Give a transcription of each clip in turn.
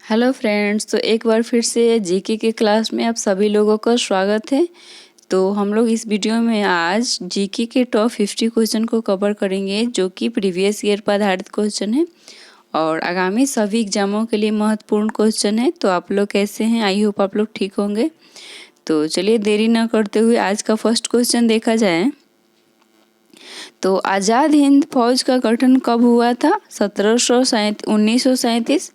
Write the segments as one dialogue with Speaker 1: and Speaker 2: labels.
Speaker 1: Hello friends, तो एक बार फिर से जीके के क्लास में आप सभी लोगों का स्वागत है। तो हम लोग इस वीडियो में आज जीके के टॉप 50 क्वेश्चन को कवर करेंगे, जो कि प्रीवियस ईयर पर आधारित क्वेश्चन है और आगामी सभी एग्जामों के लिए महत्वपूर्ण क्वेश्चन है। तो आप लोग कैसे हैं? आई होप आप लोग ठीक होंगे। तो चलिए देरी न करते हुए आज का फर्स्ट क्वेश्चन देखा जाए। तो आज़ाद हिंद फौज का गठन कब हुआ था? 1937,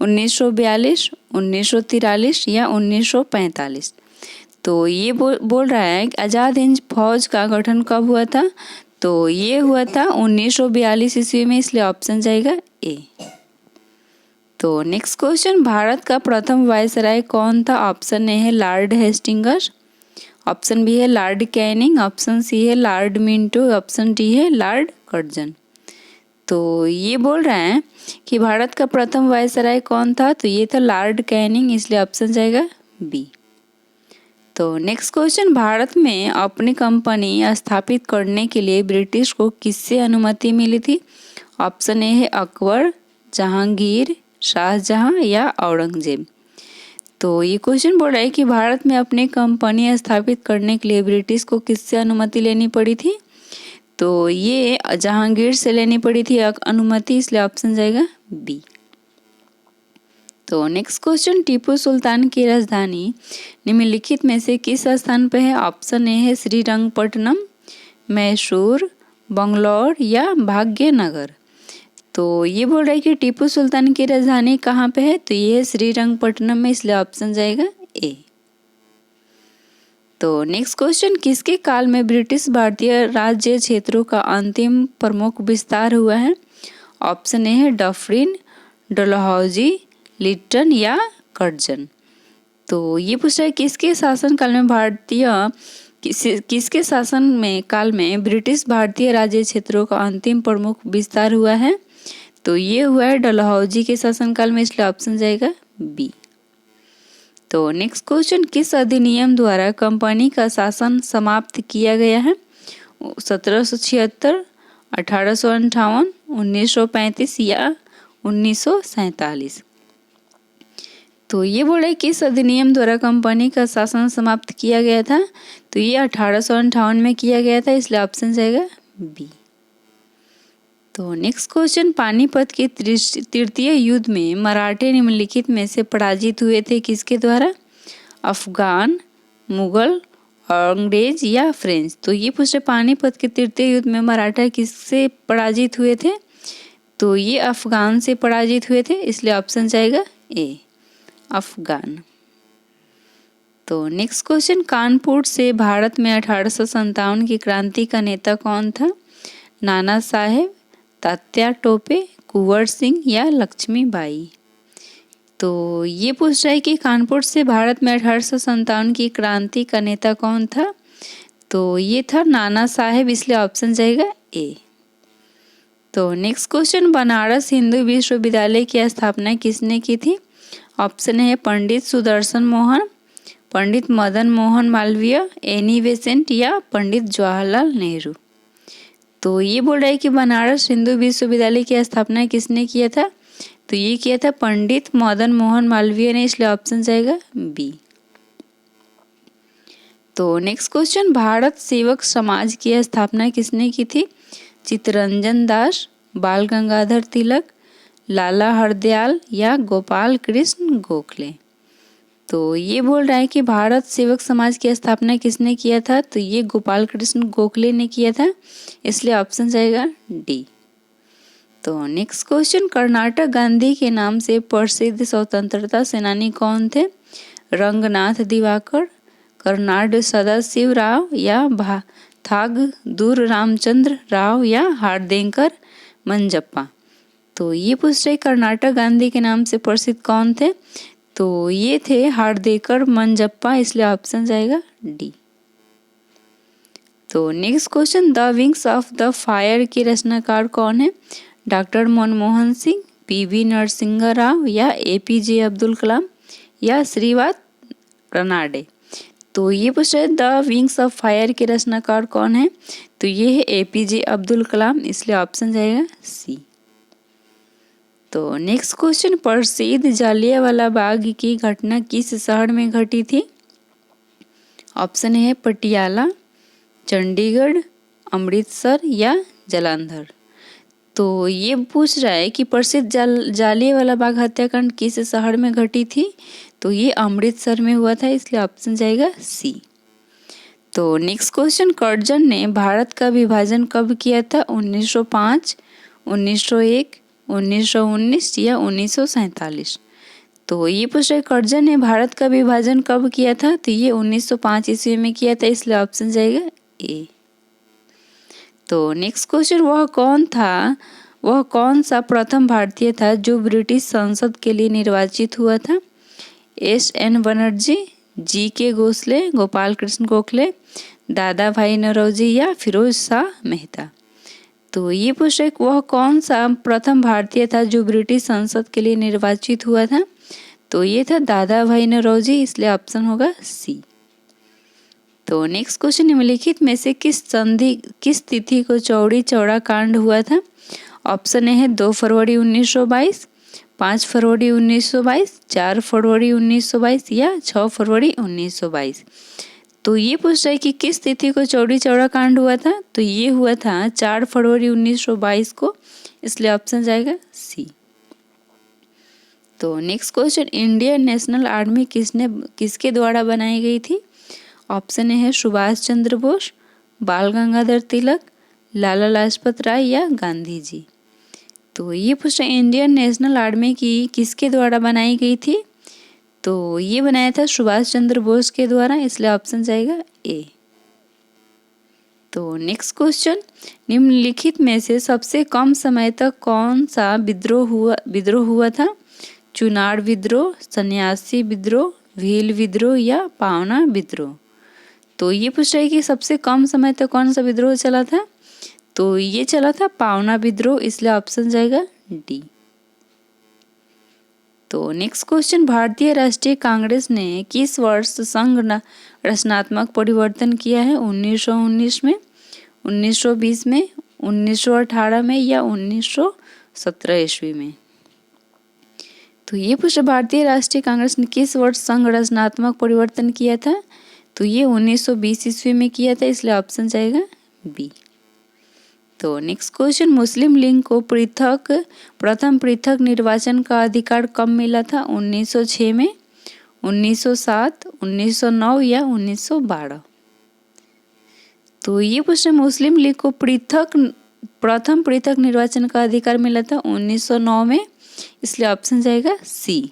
Speaker 1: 1942, 1943 या 1945। तो ये बोल रहा है कि आज़ाद हिंद फौज का गठन कब हुआ था। तो ये हुआ था 1942 ईस्वी में, इसलिए ऑप्शन जाएगा ए। तो नेक्स्ट क्वेश्चन, भारत का प्रथम वायसराय कौन था? ऑप्शन ए है लॉर्ड हेस्टिंग्स, ऑप्शन बी है लॉर्ड कैनिंग, ऑप्शन सी है लॉर्ड मिंटो, ऑप्शन डी है लॉर्ड कर्जन। तो ये बोल रहे हैं कि भारत का प्रथम वायसराय कौन था। तो ये था लॉर्ड कैनिंग, इसलिए ऑप्शन जाएगा बी। तो नेक्स्ट क्वेश्चन, भारत में अपनी कंपनी स्थापित करने के लिए ब्रिटिश को किससे अनुमति मिली थी? ऑप्शन ए है अकबर, जहांगीर, शाहजहां या औरंगजेब। तो ये क्वेश्चन बोल रहा है कि भारत में अपनी कंपनी स्थापित करने के लिए ब्रिटिश को किससे अनुमति लेनी पड़ी थी। तो ये जहांगीर से लेनी पड़ी थी अनुमति, इसलिए ऑप्शन जाएगा बी। तो नेक्स्ट क्वेश्चन, टीपू सुल्तान की राजधानी निम्नलिखित में से किस स्थान पर है? ऑप्शन ए है श्रीरंगपट्टनम, मैसूर, बंगलौर या भाग्यनगर। तो ये बोल रहा है कि टीपू सुल्तान की राजधानी कहाँ पे है। तो ये है श्रीरंगपट्टनम में, इसलिए ऑप्शन जाएगा ए। तो नेक्स्ट क्वेश्चन, किसके काल में ब्रिटिश भारतीय राज्य क्षेत्रों का अंतिम प्रमुख विस्तार हुआ है? ऑप्शन ए है डफरिन, डलहौजी, लिट्टन या कर्जन। तो ये पूछ रहा है किसके शासन काल में किसके शासन में काल में ब्रिटिश भारतीय राज्य क्षेत्रों का अंतिम प्रमुख विस्तार हुआ है। तो ये हुआ है डलहौजी के शासनकाल में, इसलिए ऑप्शन जाएगा बी। तो नेक्स्ट क्वेश्चन, किस अधिनियम द्वारा कंपनी का शासन समाप्त किया गया है? 1776, 1858, 1935 या 1947। तो ये बोल रहे किस अधिनियम द्वारा कंपनी का शासन समाप्त किया गया था। तो ये 1858 में किया गया था, इसलिए ऑप्शन जाएगा बी। तो नेक्स्ट क्वेश्चन, पानीपत के तृतीय युद्ध में मराठे निम्नलिखित में से पराजित हुए थे किसके द्वारा? अफगान, मुगल, अंग्रेज या फ्रेंच। तो ये पूछे पानीपत के तृतीय युद्ध में मराठा किससे पराजित हुए थे। तो ये अफगान से पराजित हुए थे, इसलिए ऑप्शन जाएगा ए, अफगान। तो नेक्स्ट क्वेश्चन, कानपुर से भारत में 1857 की क्रांति का नेता कौन था? नाना साहेब, तात्या टोपे, कुंवर सिंह या लक्ष्मीबाई। तो ये पूछ रहा है कि कानपुर से भारत में 1857 की क्रांति का नेता कौन था। तो ये था नाना साहेब, इसलिए ऑप्शन जाएगा ए। तो नेक्स्ट क्वेश्चन, बनारस हिंदू विश्वविद्यालय की स्थापना किसने की थी? ऑप्शन है पंडित सुदर्शन मोहन, पंडित मदन मोहन मालवीय, एनी बेसेंट या पंडित जवाहरलाल नेहरू। तो ये बोल रहा है कि बनारस हिंदू विश्वविद्यालय की स्थापना किसने किया था। तो ये किया था पंडित मदन मोहन मालवीय ने, इसलिए ऑप्शन जाएगा बी। तो नेक्स्ट क्वेश्चन, भारत सेवक समाज की स्थापना किसने की थी? चित्तरंजन दास, बाल गंगाधर तिलक, लाला हरदयाल या गोपाल कृष्ण गोखले। तो ये बोल रहा है कि भारत सेवक समाज की स्थापना किसने किया था। तो ये गोपाल कृष्ण गोखले ने किया था, इसलिए ऑप्शन जाएगा डी। तो नेक्स्ट क्वेश्चन, कर्नाटक गांधी के नाम से प्रसिद्ध स्वतंत्रता सेनानी कौन थे? रंगनाथ दिवाकर, कर्नाड सदाशिव राव या थागदूर रामचंद्र राव या हार्देकर मंजप्पा। तो ये पूछ रहे कर्नाटक गांधी के नाम से प्रसिद्ध कौन थे। तो ये थे हार्देकर मंजप्पा, इसलिए ऑप्शन जाएगा डी। तो next question, the wings of the fire के रचनाकार कौन है? डॉक्टर मनमोहन सिंह, पीवी नरसिंह राव या एपीजे अब्दुल कलाम या श्रीवात रनाडे। तो ये पूछ रहे द विंग्स ऑफ फायर के रचनाकार कौन है। तो ये है एपीजे अब्दुल कलाम, इसलिए ऑप्शन जाएगा सी। तो नेक्स्ट क्वेश्चन, प्रसिद्ध जलियांवाला बाग की घटना किस शहर में घटी थी? ऑप्शन है पटियाला, चंडीगढ़, अमृतसर या जालंधर। तो ये पूछ रहा है कि प्रसिद्ध जलियांवाला बाग हत्याकांड किस शहर में घटी थी? तो ये अमृतसर में हुआ था, इसलिए ऑप्शन जाएगा सी। तो नेक्स्ट क्वेश्चन, कर्जन ने भारत का विभाजन कब किया था? 1905, 1901, 1919 या 1947। तो ये पूछ रहे कर्जन ने भारत का विभाजन कब किया था? तो ये 1905 ईस्वी में किया था, इसलिए ऑप्शन जाएगा ए। तो नेक्स्ट क्वेश्चन, वह कौन सा प्रथम भारतीय था जो ब्रिटिश संसद के लिए निर्वाचित हुआ था? एस.एन. बनर्जी, जी.के. गोखले, गोपाल कृष्ण गोखले, दादा भाई नौरोजी या फिरोज शाह मेहता। तो ये पूछ रहे वह कौन सा प्रथम भारतीय था जो ब्रिटिश संसद के लिए निर्वाचित हुआ था? तो ये था दादा भाई नौरोजी, इसलिए ऑप्शन होगा सी। तो नेक्स्ट क्वेश्चन, निम्नलिखित में से किस तिथि को चौरी चौरा कांड हुआ था? ऑप्शन ए है 2 फरवरी 1922, 5 फरवरी 1922, 4 फरवरी 1922 या 6 फरवरी 1922। तो ये पूछ रहा है कि किस तिथि को चौरी चौरा कांड हुआ था? तो ये हुआ था 4 फरवरी 1922 को, इसलिए ऑप्शन जाएगा सी। तो next question, Indian national army किसके द्वारा बनाई गई थी? ऑप्शन ए है सुभाष चंद्र बोस, बाल गंगाधर तिलक, लाला लाजपत राय या गांधी जी। तो ये पूछ रहे इंडियन नेशनल आर्मी की किसके द्वारा बनाई गई थी? तो ये बनाया था सुभाष चंद्र बोस के द्वारा, इसलिए ऑप्शन जाएगा ए। तो नेक्स्ट क्वेश्चन, निम्नलिखित में से सबसे कम समय तक कौन सा विद्रोह हुआ था? चुनार विद्रोह, सन्यासी विद्रोह, भील विद्रोह या पावना विद्रोह। तो ये पूछ रहा है कि सबसे कम समय तक कौन सा विद्रोह चला था? तो ये चला था पावना विद्रोह, इसलिए ऑप्शन जाएगा डी। तो नेक्स्ट क्वेश्चन, भारतीय राष्ट्रीय कांग्रेस ने किस वर्ष संघ रचनात्मक परिवर्तन किया है? 1919 में, 1920 में, 1918 में या 1917 ईस्वी में। तो ये पूछा भारतीय राष्ट्रीय कांग्रेस ने किस वर्ष संघ रचनात्मक परिवर्तन किया था? तो ये 1920 ईस्वी में किया था, इसलिए ऑप्शन जाएगा बी। तो नेक्स्ट क्वेश्चन, मुस्लिम लीग को प्रथम पृथक निर्वाचन का अधिकार कब मिला था? 1906 में, 1907, 1909 या 1912। तो ये क्वेश्चन, मुस्लिम लीग को प्रथम पृथक निर्वाचन का अधिकार मिला था 1909 में, इसलिए ऑप्शन जाएगा सी।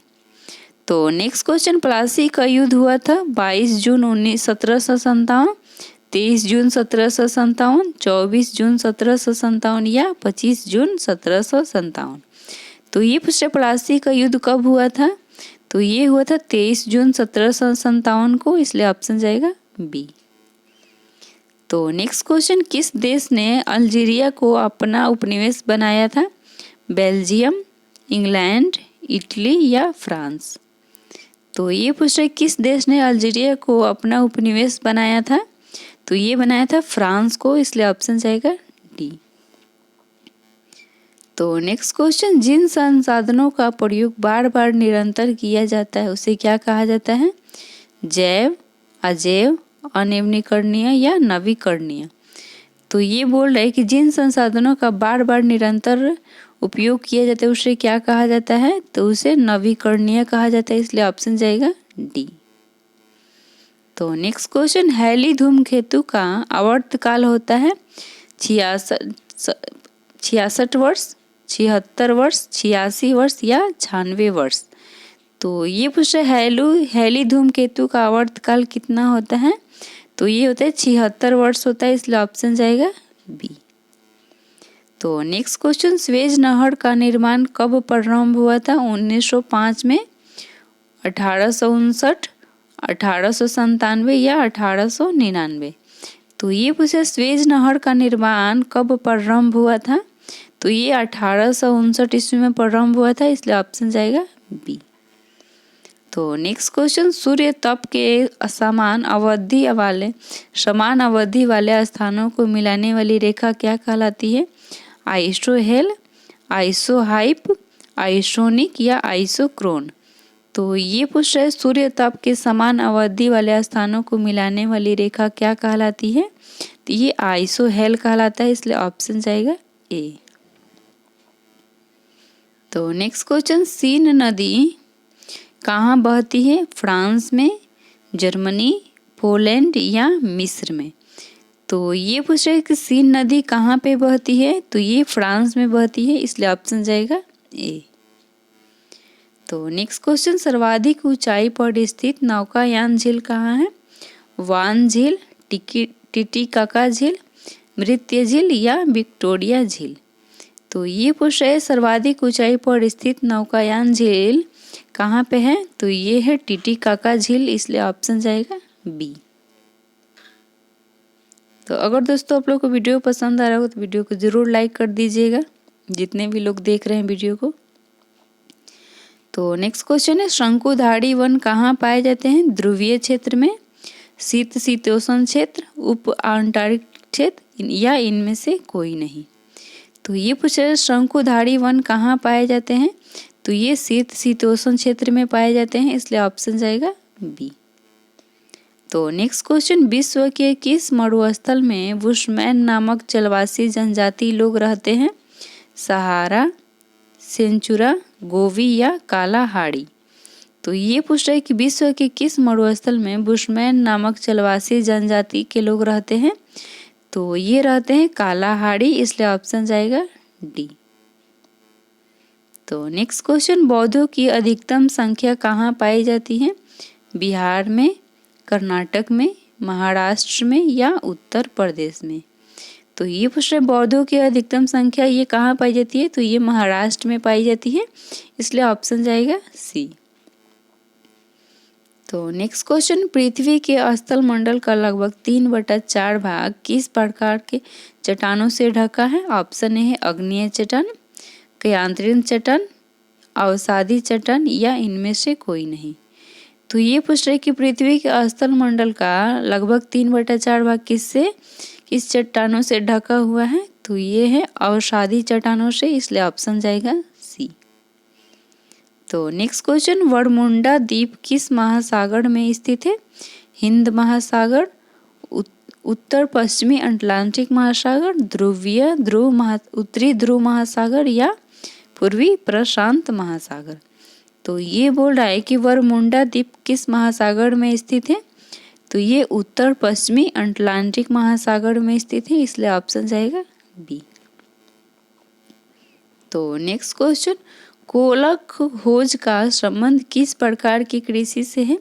Speaker 1: तो नेक्स्ट क्वेश्चन, प्लासी का युद्ध हुआ था 22 जून 1757, 23 जून 1757, 24 जून 1757 या 25 जून 1757। तो ये पूछे प्लासी का युद्ध कब हुआ था? तो ये हुआ था 23 जून 1757 को, इसलिए ऑप्शन जाएगा बी। तो नेक्स्ट क्वेश्चन, किस देश ने अल्जीरिया को अपना उपनिवेश बनाया था? बेल्जियम, इंग्लैंड, इटली या फ्रांस। तो ये पूछ रहे किस देश ने अल्जीरिया को अपना उपनिवेश बनाया था? तो ये बनाया था फ्रांस को, इसलिए ऑप्शन जाएगा डी। तो नेक्स्ट क्वेश्चन, जिन संसाधनों का प्रयोग बार बार निरंतर किया जाता है उसे क्या कहा जाता है? जैव, अजैव, अनवीकरणीय या नवीकरणीय। तो ये बोल रहा है कि जिन संसाधनों का बार बार निरंतर उपयोग किया जाता है उसे क्या कहा जाता है? तो उसे नवीकरणीय कहा जाता है, इसलिए ऑप्शन जाएगा डी। तो नेक्स्ट क्वेश्चन, हैली धूमकेतु का आवर्तकाल होता है 66 वर्ष, 76 वर्ष, 86 वर्ष या 96 वर्ष। तो ये पूछा हैली धूमकेतु का आवर्तकाल कितना होता है? तो ये होता है 76 वर्ष होता है, इसलिए ऑप्शन जाएगा बी। तो नेक्स्ट क्वेश्चन, स्वेज नहर का निर्माण कब प्रारंभ हुआ था? 1905 में, 1859, 1897 या 1899। तो ये पूछा स्वेज नहर का निर्माण कब प्रारंभ हुआ था? तो ये 1859 ईस्वी में प्रारंभ हुआ था, इसलिए ऑप्शन जाएगा बी। तो नेक्स्ट क्वेश्चन, सूर्य तप के समान अवधि वाले स्थानों को मिलाने वाली रेखा क्या कहलाती है? आइसोहेल, आइसोहाइप, आइसोनिक या आइसोक्रोन। तो ये पूछ रहे सूर्य ताप के समान अवधि वाले स्थानों को मिलाने वाली रेखा क्या कहलाती है? तो ये आइसोहेल कहलाता है, इसलिए ऑप्शन जाएगा ए। तो नेक्स्ट क्वेश्चन, सीन नदी कहाँ बहती है? फ्रांस में, जर्मनी, पोलैंड या मिस्र में? तो ये पूछ रहे कि सीन नदी कहाँ पे बहती है? तो ये फ्रांस में बहती है, इसलिए ऑप्शन जाएगा ए। तो नेक्स्ट क्वेश्चन, सर्वाधिक ऊंचाई पर स्थित नौकायान झील कहाँ है? वान झील, टिटिकाका झील, मृत्य झील या विक्टोरिया झील? तो ये पूछ रहे सर्वाधिक ऊंचाई पर स्थित नौकायान झील कहाँ पे है? तो ये है टिटिकाका झील, इसलिए ऑप्शन जाएगा बी। तो अगर दोस्तों आप लोग को वीडियो पसंद आ रहा हो तो वीडियो को जरूर लाइक कर दीजिएगा, जितने भी लोग देख रहे हैं वीडियो को। तो नेक्स्ट क्वेश्चन है, शंकुधारी वन कहाँ पाए जाते हैं? ध्रुवीय क्षेत्र में, शीतोष्ण क्षेत्र, उप अंटार्कटिक क्षेत्र या इनमें से कोई नहीं? तो ये पूछ रहे शंकुधारी वन कहाँ पाए जाते हैं? तो ये शीतोष्ण क्षेत्र में पाए जाते हैं, इसलिए ऑप्शन जाएगा बी। तो नेक्स्ट क्वेश्चन, विश्व के किस मरुस्थल में बुशमैन नामक जलवासी जनजाति लोग रहते हैं? सहारा, सेंचुरा, गोवी या कालाहाड़ी? तो ये पूछ रहे कि विश्व के किस मरुस्थल में बुशमैन नामक जलवासी जनजाति के लोग रहते हैं? तो ये रहते हैं कालाहाड़ी, इसलिए ऑप्शन जाएगा डी। तो नेक्स्ट क्वेश्चन, बौद्धों की अधिकतम संख्या कहाँ पाई जाती है? बिहार में, कर्नाटक में, महाराष्ट्र में या उत्तर प्रदेश में? तो ये पूछ रहे बौद्धों की अधिकतम संख्या ये कहाँ पाई जाती है? तो ये महाराष्ट्र में पाई जाती है, इसलिए ऑप्शन जाएगा सी। तो नेक्स्ट क्वेश्चन, पृथ्वी के स्थल मंडल का लगभग 3/4 भाग किस प्रकार के चट्टानों से ढका है? ऑप्शन ए है आग्नेय चट्टान, क्रियांत्रित चट्टान, अवसादी चट्टान या इनमें से कोई नहीं? तो ये पूछ रहे कि पृथ्वी के स्थल मंडल का लगभग 3/4 भाग किस चट्टानों से ढका हुआ है? तो ये है अवसादी चट्टानों से, इसलिए ऑप्शन जाएगा सी। तो नेक्स्ट क्वेश्चन, बरमुंडा द्वीप किस महासागर में स्थित है? हिंद महासागर, उत्तर पश्चिमी अटलांटिक महासागर, उत्तरी ध्रुव महासागर या पूर्वी प्रशांत महासागर? तो ये बोल रहा है कि बरमुंडा द्वीप किस महासागर में स्थित है? तो ये उत्तर पश्चिमी अटलांटिक महासागर में स्थित है, इसलिए ऑप्शन जाएगा बी। तो नेक्स्ट क्वेश्चन, कोला खोज का संबंध किस प्रकार की कृषि से है?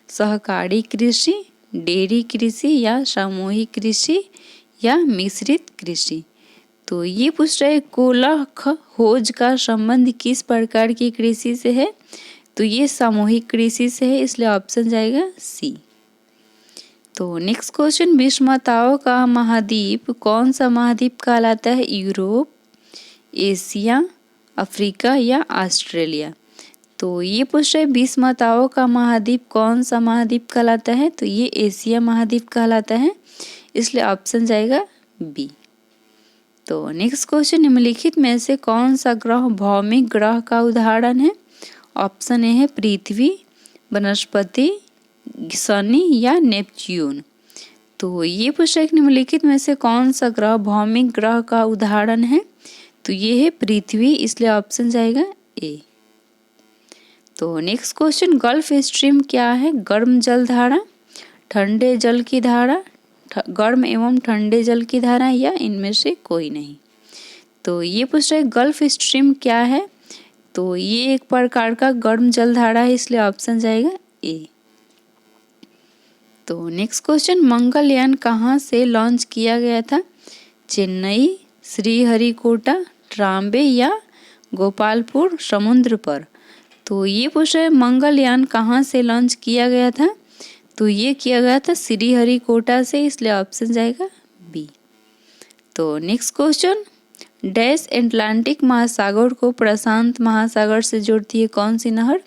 Speaker 1: सहकारी कृषि, डेयरी कृषि या सामूहिक कृषि या मिश्रित कृषि? तो ये पूछ रहे कोला खोज का संबंध किस प्रकार की कृषि से है? तो ये सामूहिक कृषि से है, इसलिए ऑप्शन जाएगा सी। तो नेक्स्ट क्वेश्चन, विषमताओं का महाद्वीप कौन सा महाद्वीप कहलाता है? यूरोप, एशिया, अफ्रीका या ऑस्ट्रेलिया? तो ये पूछ रहे विषमताओं का महाद्वीप कौन सा महाद्वीप कहलाता है? तो ये एशिया महाद्वीप कहलाता है, इसलिए ऑप्शन जाएगा बी। तो नेक्स्ट क्वेश्चन, निम्नलिखित में से कौन सा ग्रह भौमिक ग्रह का उदाहरण है? ऑप्शन ए है पृथ्वी, बृहस्पति, शनि या नेपच्यून? तो ये पूछ रहे निम्नलिखित में से कौन सा ग्रह भौमिक ग्रह का उदाहरण है? तो ये है पृथ्वी, इसलिए ऑप्शन जाएगा ए। तो नेक्स्ट क्वेश्चन, गल्फ स्ट्रीम क्या है? गर्म जल धारा, ठंडे जल की धारा, गर्म एवं ठंडे जल की धारा या इनमें से कोई नहीं? तो ये पूछ रहे गल्फ स्ट्रीम क्या है? तो ये एक प्रकार का गर्म जल धारा है, इसलिए ऑप्शन जाएगा ए। तो नेक्स्ट क्वेश्चन, मंगलयान कहाँ से लॉन्च किया गया था? चेन्नई, श्रीहरिकोटा, ट्राम्बे या गोपालपुर समुद्र पर? तो ये पूछ रहे मंगलयान कहाँ से लॉन्च किया गया था? तो ये किया गया था श्रीहरिकोटा से, इसलिए ऑप्शन जाएगा बी। तो नेक्स्ट क्वेश्चन, डैश अटलांटिक महासागर को प्रशांत महासागर से जोड़ती है कौन सी नहर?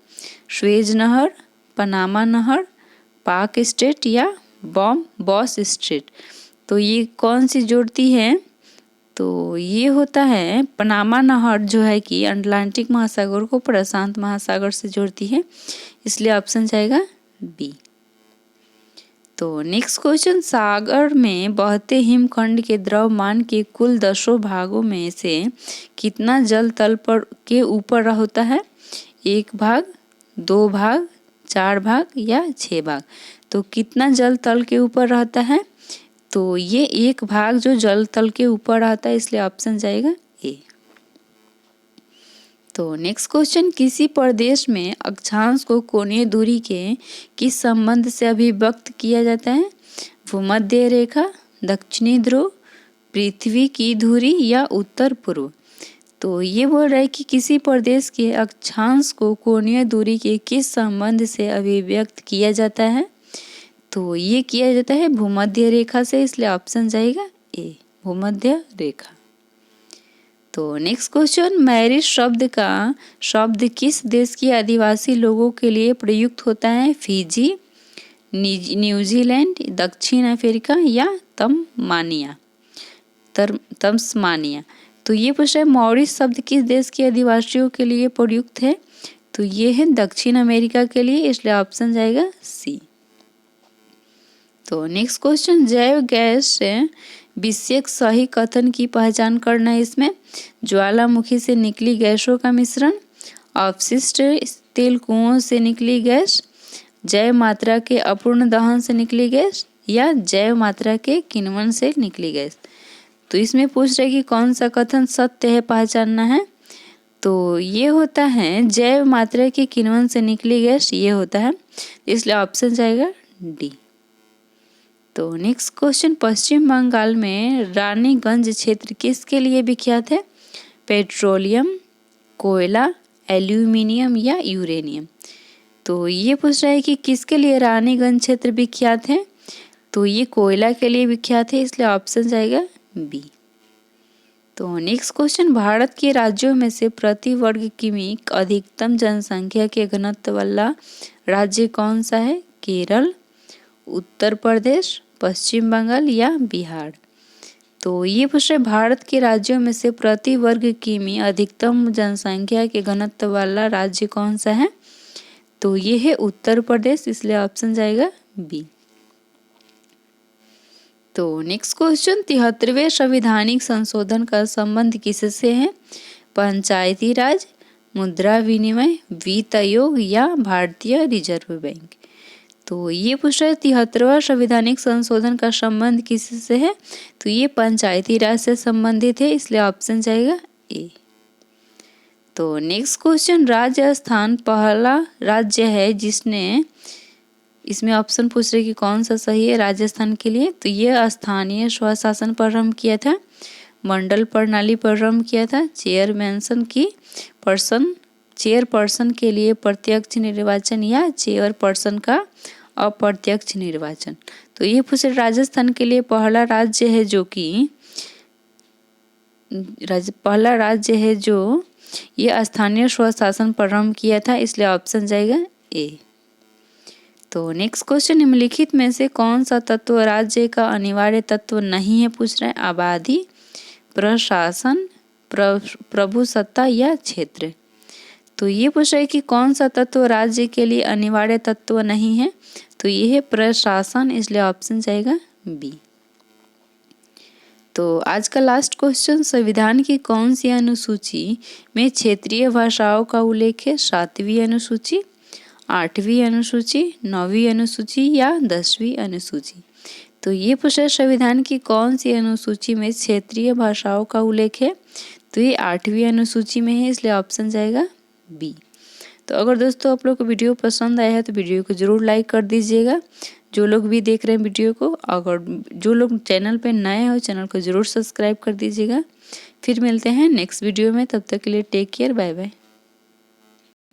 Speaker 1: स्वेज नहर, पनामा नहर, पाक स्ट्रेट या बॉस स्ट्रेट? तो ये कौन सी जोड़ती है? तो ये होता है पनामा नहर जो है कि अटलांटिक महासागर को प्रशांत महासागर से जोड़ती है, इसलिए ऑप्शन जाएगा बी। तो नेक्स्ट क्वेश्चन, सागर में बहते हिमखंड के द्रव्यमान के कुल 10 भागों में से कितना जल तल पर के ऊपर होता है? 1 भाग, 2 भाग, 4 भाग या 6 भाग। तो कितना जल तल के ऊपर रहता है? तो ये 1 भाग जो जल तल के ऊपर रहता है, इसलिए ऑप्शन जाएगा ए। तो नेक्स्ट क्वेश्चन, किसी प्रदेश में अक्षांश को कोणीय दूरी के किस संबंध से अभिव्यक्त किया जाता है? भूमध्य रेखा, दक्षिणी ध्रुव, पृथ्वी की धुरी या उत्तर पूर्व। तो ये बोल रहा है कि किसी प्रदेश के अक्षांश को कोणीय दूरी के किस संबंध से अभिव्यक्त किया जाता है? तो ये किया जाता है भूमध्य रेखा से, इसलिए ऑप्शन जाएगा ए, भूमध्य रेखा। तो नेक्स्ट क्वेश्चन, मैरिज शब्द का शब्द किस देश के आदिवासी लोगों के लिए प्रयुक्त होता है? फिजी, न्यूजीलैंड, दक्षिण अफ्रीका या तस्मानिया। तो ये पूछ रहा है मॉरिस शब्द किस देश के आदिवासियों के लिए प्रयुक्त है? तो ये है दक्षिण अमेरिका के लिए, इसलिए ऑप्शन जाएगा सी। तो नेक्स्ट क्वेश्चन, जैव गैस से विषयक सही कथन की पहचान करना है। इसमें ज्वालामुखी से निकली गैसों का मिश्रण, अपशिष्ट तेल कुओं से निकली गैस, जैव मात्रा के अपूर्ण दहन से निकली गैस या जैव मात्रा के किण्वन से निकली गैस। तो इसमें पूछ रहे कि कौन सा कथन सत्य है, पहचानना है। तो ये होता है जैव मात्रा के किण्वन से निकली गैस, ये होता है, इसलिए ऑप्शन जाएगा डी। तो नेक्स्ट क्वेश्चन, पश्चिम बंगाल में रानीगंज क्षेत्र किसके लिए विख्यात है? पेट्रोलियम, कोयला, एल्यूमिनियम या यूरेनियम। तो ये पूछ रहा है कि किसके लिए रानीगंज क्षेत्र विख्यात है? तो ये कोयला के लिए विख्यात है, इसलिए ऑप्शन जाएगा बी। तो नेक्स्ट क्वेश्चन, भारत के राज्यों में से प्रति वर्ग किमी अधिकतम जनसंख्या के घनत्व वाला राज्य कौन सा है? केरल, उत्तर प्रदेश, पश्चिम बंगाल या बिहार। तो ये पूछ रहे भारत के राज्यों में से प्रति वर्ग किमी अधिकतम जनसंख्या के घनत्व वाला राज्य कौन सा है? तो ये है उत्तर प्रदेश, इसलिए ऑप्शन जाएगा बी। तो नेक्स्ट क्वेश्चन, 73वें संवैधानिक संशोधन का संबंध किससे है? पंचायती राज, मुद्रा विनिमय, वित्त आयोग या भारतीय रिजर्व बैंक। तो ये पूछ रहा है 73वां संवैधानिक संशोधन का संबंध किससे है? तो ये पंचायती राज से संबंधित है, इसलिए ऑप्शन जाएगा ए। तो नेक्स्ट क्वेश्चन, राजस्थान पहला राज्य है जिसने, इसमें ऑप्शन पूछ रहे कि कौन सा सही है राजस्थान के लिए। तो ये स्थानीय स्वशासन प्रारंभ किया था, मंडल प्रणाली प्रारंभ किया था, चेयरपर्सन के लिए प्रत्यक्ष निर्वाचन या चेयरपर्सन का अप्रत्यक्ष निर्वाचन। तो ये पूछे राजस्थान के लिए पहला राज्य है जो ये स्थानीय स्वशासन प्रारंभ किया था, इसलिए ऑप्शन जाएगा ए। तो नेक्स्ट क्वेश्चन, निम्नलिखित में से कौन सा तत्व राज्य का अनिवार्य तत्व नहीं है? पूछ रहे हैं आबादी, प्रशासन, प्रभुसत्ता या क्षेत्र। तो ये पूछ रहा है कि कौन सा तत्व राज्य के लिए अनिवार्य तत्व नहीं है? तो ये है प्रशासन, इसलिए ऑप्शन जाएगा बी। तो आज का लास्ट क्वेश्चन, संविधान की कौन सी अनुसूची में क्षेत्रीय भाषाओं का उल्लेख है? 7वीं अनुसूची, 8वीं अनुसूची, 9वीं अनुसूची या 10वीं अनुसूची। तो ये पूछा संविधान की कौन सी अनुसूची में क्षेत्रीय भाषाओं का उल्लेख है? तो ये 8वीं अनुसूची में है, इसलिए ऑप्शन जाएगा बी। तो अगर दोस्तों आप लोग को वीडियो पसंद आया है तो वीडियो को जरूर लाइक कर दीजिएगा। जो लोग भी देख रहे हैं वीडियो को, अगर जो लोग चैनल पे नए हो चैनल को जरूर सब्सक्राइब कर दीजिएगा। फिर मिलते हैं नेक्स्ट वीडियो में, तब तक के लिए टेक केयर, बाय बाय।